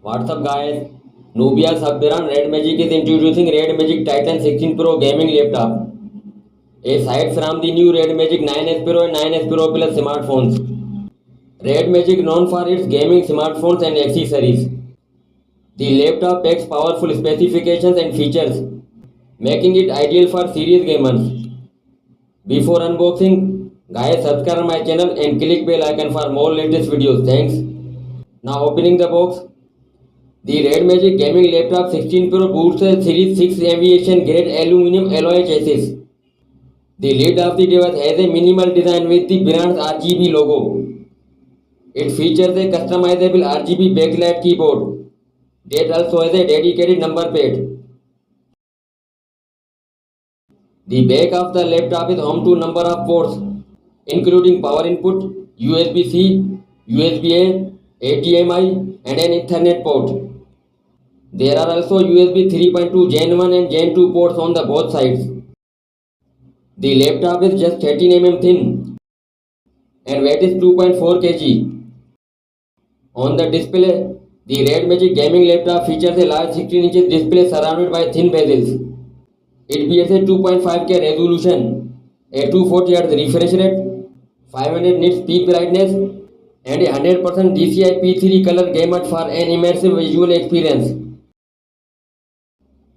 What's up guys? Nubia Sabbiran Red Magic is introducing Red Magic Titan 16 Pro gaming laptop. Aside from the new Red Magic 9S Pro and 9S Pro Plus smartphones, Red Magic known for its gaming smartphones and accessories. The laptop packs powerful specifications and features, making it ideal for serious gamers. Before unboxing, guys subscribe my channel and click bell icon for more latest videos. Thanks. Now opening the box. The Red Magic Gaming Laptop 16 Pro boasts a Series 6 aviation grade aluminum alloy chassis. The lid of the device has a minimal design with the brand's RGB logo. It features a customizable RGB backlight keyboard that also has a dedicated number pad. The back of the laptop is home to a number of ports, including power input, USB-C, USB-A, HDMI, and an Ethernet port. There are also USB 3.2 Gen 1 and Gen 2 ports on the both sides. The laptop is just 13 mm thin and weight is 2.4 kg. On the display, the Red Magic Gaming Laptop features a large 16 inches display surrounded by thin bezels. It bears a 2.5K resolution, a 240 Hz refresh rate, 500 nits peak brightness, and a 100% DCI P3 color gamut for an immersive visual experience.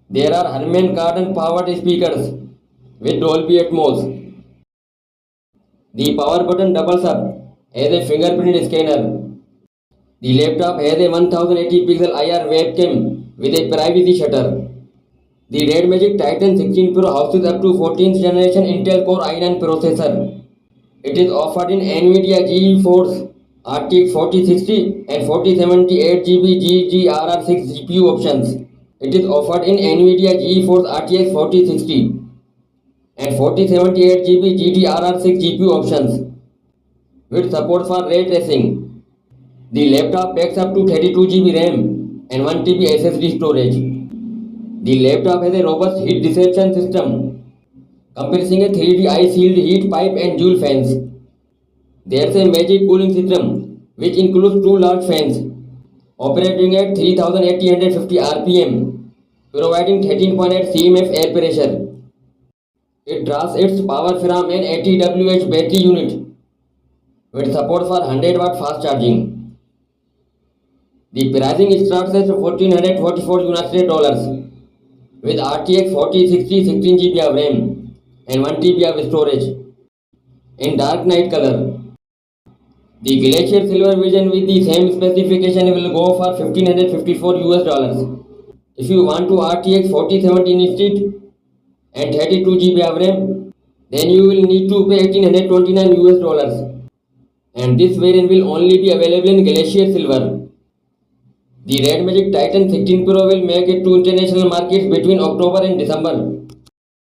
There are Harman Kardon powered speakers with Dolby Atmos. The power button doubles up as a fingerprint scanner. The laptop has a 1080 pixel IR webcam with a privacy shutter. The Red Magic Titan 16 Pro houses up to 14th generation Intel Core i9 processor. It is offered in NVIDIA GeForce RTX 4060 and 4070 8GB GDDR6 GPU options. It is offered in NVIDIA GeForce RTX 4060 and 4070 8GB GDDR6 GPU options with support for ray tracing. The laptop packs up to 32GB RAM and 1TB SSD storage. The laptop has a robust heat dissipation system compressing a 3D eye-sealed heat pipe and dual fans. There's a magic cooling system which includes two large fans operating at 3850 RPM, providing 13.8 cmf air pressure. It draws its power from an 80 Wh battery unit with support for 100 watt fast charging. The pricing starts at $1,444 with RTX 4060 16GB of RAM and 1TB of storage in dark night color. The Glacier Silver Vision with the same specification will go for $1,554. If you want to RTX 4070 instead and 32GB of RAM, then you will need to pay $1,829. And this variant will only be available in Glacier Silver. The Red Magic Titan 16 Pro will make it to international markets between October and December.